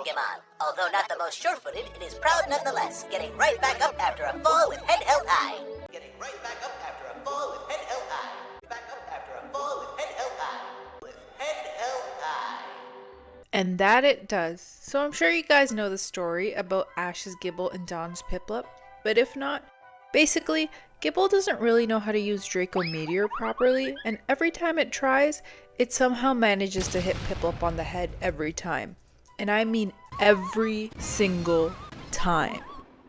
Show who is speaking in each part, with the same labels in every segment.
Speaker 1: Pokemon. Although not the most sure-footed, it is proud nonetheless, getting right back up after a fall with head held high. Getting right back up after a fall with head held high. Back up after a fall with head held high. With head held high.
Speaker 2: And that it does. So I'm sure you guys know the story about Ash's Gibble and Dawn's Piplup, but if not, basically, Gibble doesn't really know how to use Draco Meteor properly, and every time it tries, it somehow manages to hit Piplup on the head every time. And I mean every single time.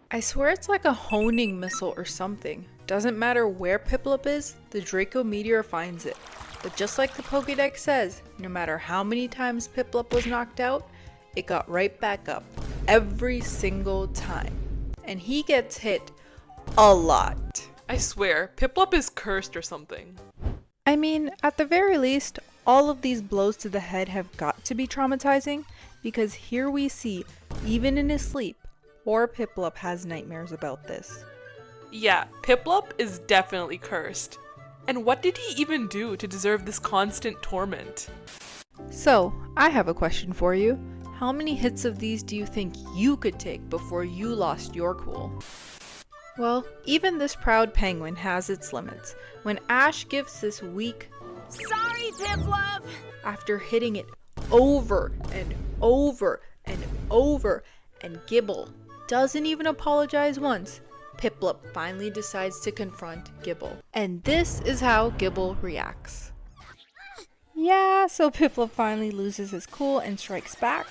Speaker 2: I swear it's like a honing missile or something. Doesn't matter where Piplup is, the Draco Meteor finds it. But just like the Pokédex says, no matter how many times Piplup was knocked out, it got right back up. Every single time. And he gets hit a lot.
Speaker 3: I swear, Piplup is cursed or something.
Speaker 2: I mean, at the very least, all of these blows to the head have got to be traumatizing, because here we see, even in his sleep, poor Piplup has nightmares about this.
Speaker 3: Yeah, Piplup is definitely cursed. And what did he even do to deserve this constant torment?
Speaker 2: So, I have a question for you. How many hits of these do you think you could take before you lost your cool? Well, even this proud penguin has its limits. When Ash gives this weak
Speaker 4: Sorry, Piplup!
Speaker 2: after hitting it over and over and over, and Gibble doesn't even apologize once, Piplup finally decides to confront Gibble. And this is how Gibble reacts. Yeah, so Piplup finally loses his cool and strikes back.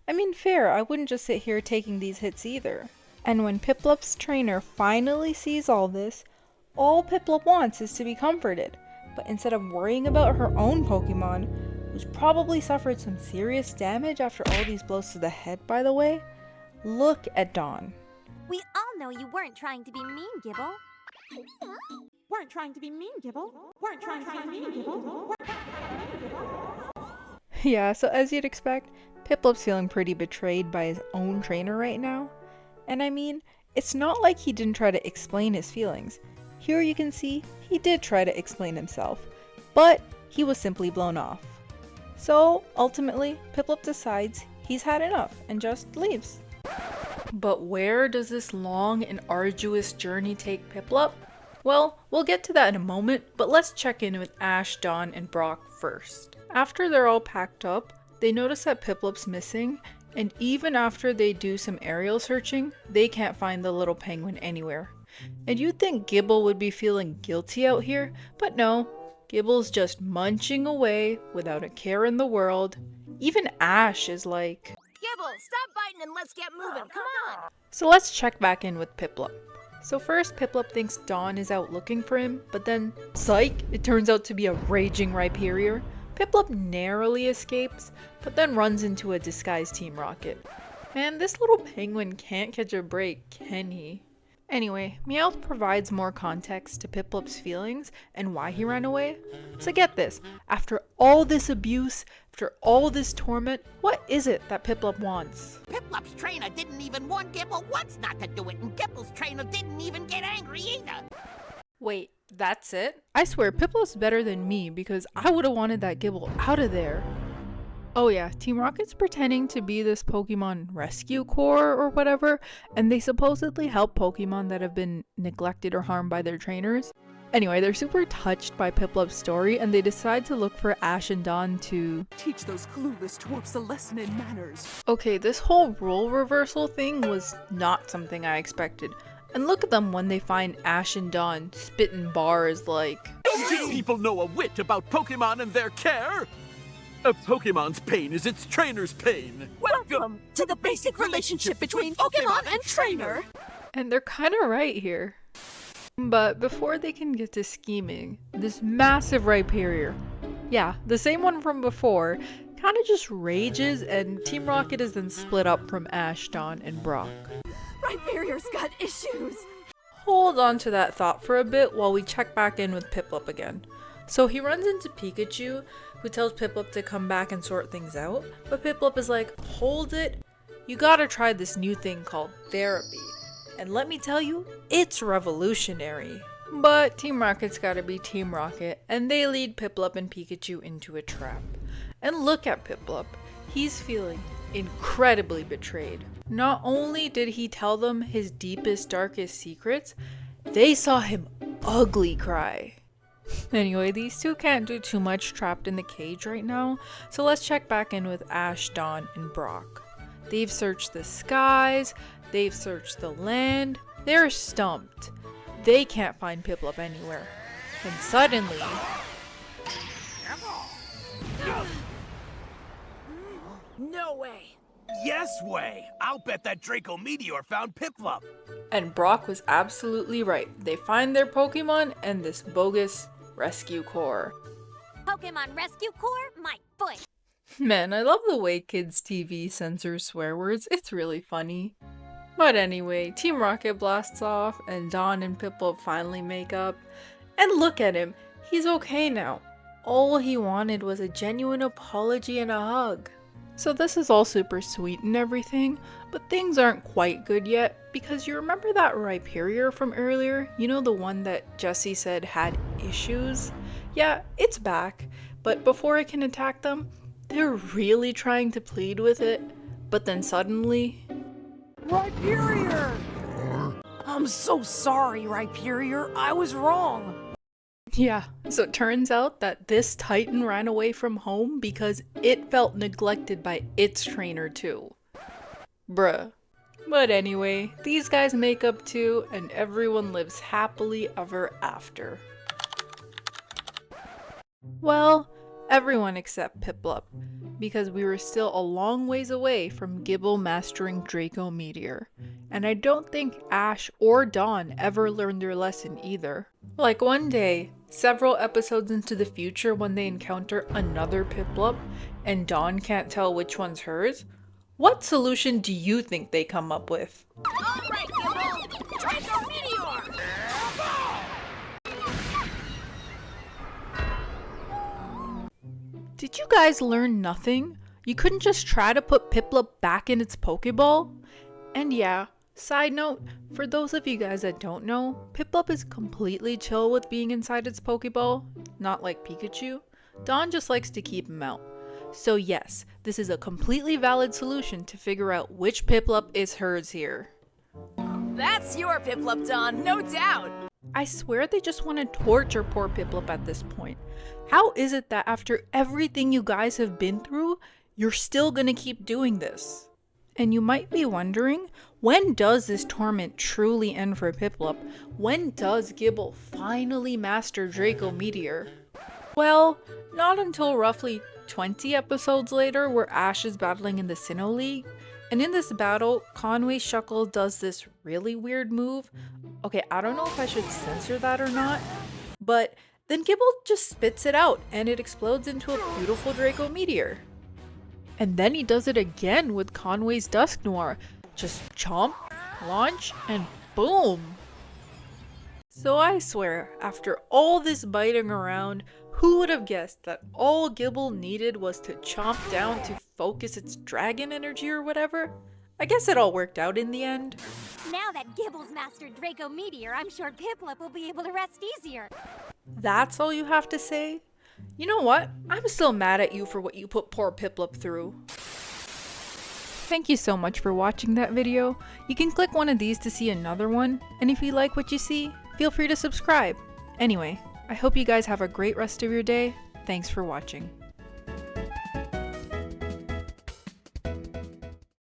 Speaker 2: I mean, fair, I wouldn't just sit here taking these hits either. And when Piplup's trainer finally sees all this, all Piplup wants is to be comforted. But instead of worrying about her own Pokemon, who's probably suffered some serious damage after all these blows to the head, by the way, look at Dawn.
Speaker 4: We all know you weren't trying to be mean, Gibble.
Speaker 5: Weren't trying to be mean, Gibble. Weren't trying to be mean, Gibble.
Speaker 2: Yeah, so as you'd expect, Piplup's feeling pretty betrayed by his own trainer right now. And I mean, it's not like he didn't try to explain his feelings. Here you can see, he did try to explain himself, but he was simply blown off. So ultimately, Piplup decides he's had enough and just leaves. But where does this long and arduous journey take Piplup? Well, we'll get to that in a moment, but let's check in with Ash, Dawn, and Brock first. After they're all packed up, they notice that Piplup's missing, and even after they do some aerial searching, they can't find the little penguin anywhere. And you'd think Gibble would be feeling guilty out here, but no, Gibble's just munching away without a care in the world. Even Ash is like,
Speaker 4: Gibble, stop biting and let's get moving, come on!
Speaker 2: So let's check back in with Piplup. So first, Piplup thinks Dawn is out looking for him, but then, psych, it turns out to be a raging Rhyperior. Piplup narrowly escapes, but then runs into a disguised Team Rocket. Man, this little penguin can't catch a break, can he? Anyway, Meowth provides more context to Piplup's feelings and why he ran away. So get this, after all this abuse, after all this torment, what is it that Piplup wants?
Speaker 6: Piplup's trainer didn't even warn Gibble once not to do it, and Gibble's trainer didn't even get angry either.
Speaker 2: Wait, that's it? I swear, Piplup's better than me because I would've wanted that Gibble out of there. Oh yeah, Team Rocket's pretending to be this Pokemon Rescue Corps or whatever, and they supposedly help Pokemon that have been neglected or harmed by their trainers. Anyway, they're super touched by Piplup's story, and they decide to look for Ash and Dawn to
Speaker 5: Teach those clueless dwarfs a lesson in manners.
Speaker 2: Okay, this whole role reversal thing was not something I expected. And look at them when they find Ash and Dawn spitting bars like,
Speaker 7: Don't you people know a whit about Pokemon and their care? A Pokemon's pain is its trainer's pain.
Speaker 5: Welcome to the basic relationship between Pokemon and trainer.
Speaker 2: and they're kinda right here. But before they can get to scheming, this massive Rhyperior, yeah, the same one from before, kinda just rages, and Team Rocket is then split up from Ash, Dawn, and Brock.
Speaker 4: Rhyperior's got issues!
Speaker 2: Hold on to that thought for a bit while we check back in with Piplup again. So he runs into Pikachu, who tells Piplup to come back and sort things out, but Piplup is like, hold it, you gotta try this new thing called therapy. And let me tell you, it's revolutionary. But Team Rocket's gotta be Team Rocket, and they lead Piplup and Pikachu into a trap. And look at Piplup, he's feeling incredibly betrayed. Not only did he tell them his deepest, darkest secrets, they saw him ugly cry. Anyway, these two can't do too much trapped in the cage right now, so let's check back in with Ash, Dawn, and Brock. They've searched the skies, they've searched the land, they're stumped. They can't find Piplup anywhere. And suddenly...
Speaker 4: No way.
Speaker 8: Yes way! I'll bet that Draco Meteor found Piplup.
Speaker 2: And Brock was absolutely right. They find their Pokemon and this bogus rescue corps.
Speaker 4: Pokemon Rescue Corps, my foot.
Speaker 2: Man, I love the way kids' TV censors swear words. It's really funny. But anyway, Team Rocket blasts off and Dawn and Piplup finally make up. And look at him. He's okay now. All he wanted was a genuine apology and a hug. So this is all super sweet and everything, but things aren't quite good yet, because you remember that Rhyperior from earlier? You know, the one that Jessie said had issues? Yeah, it's back, but before it can attack them, they're really trying to plead with it, but then suddenly...
Speaker 9: Rhyperior! I'm so sorry, Rhyperior. I was wrong.
Speaker 2: Yeah, so it turns out that this Titan ran away from home because it felt neglected by its trainer too. Bruh. But anyway, these guys make up too, and everyone lives happily ever after. Well, everyone except Piplup, because we were still a long ways away from Gible mastering Draco Meteor. And I don't think Ash or Dawn ever learned their lesson either. Like one day, several episodes into the future when they encounter another Piplup and Dawn can't tell which one's hers, what solution do you think they come up with?
Speaker 4: Alright, Gibble. Draco Meteor.
Speaker 2: Did you guys learn nothing? You couldn't just try to put Piplup back in its Pokeball? And yeah, side note, for those of you guys that don't know, Piplup is completely chill with being inside its Pokeball, not like Pikachu. Dawn just likes to keep him out. So yes, this is a completely valid solution to figure out which Piplup is hers here.
Speaker 4: That's your Piplup, Dawn, no doubt.
Speaker 2: I swear they just want to torture poor Piplup at this point. How is it that after everything you guys have been through, you're still gonna keep doing this? And you might be wondering, when does this torment truly end for Piplup? When does Gible finally master Draco Meteor? Well, not until roughly 20 episodes later, where Ash is battling in the Sinnoh League. And in this battle, Conway Shuckle does this really weird move. Okay, I don't know if I should censor that or not, but then Gible just spits it out and it explodes into a beautiful Draco Meteor. And then he does it again with Conway's Dusk Noir. Just chomp, launch, and boom! So I swear, after all this biting around, who would have guessed that all Gible needed was to chomp down to focus its dragon energy or whatever? I guess it all worked out in the end.
Speaker 4: Now that Gible's mastered Draco Meteor, I'm sure Piplup will be able to rest easier.
Speaker 2: That's all you have to say? You know what? I'm still mad at you for what you put poor Piplup through. Thank you so much for watching that video. You can click one of these to see another one, and if you like what you see, feel free to subscribe. Anyway, I hope you guys have a great rest of your day. Thanks for watching.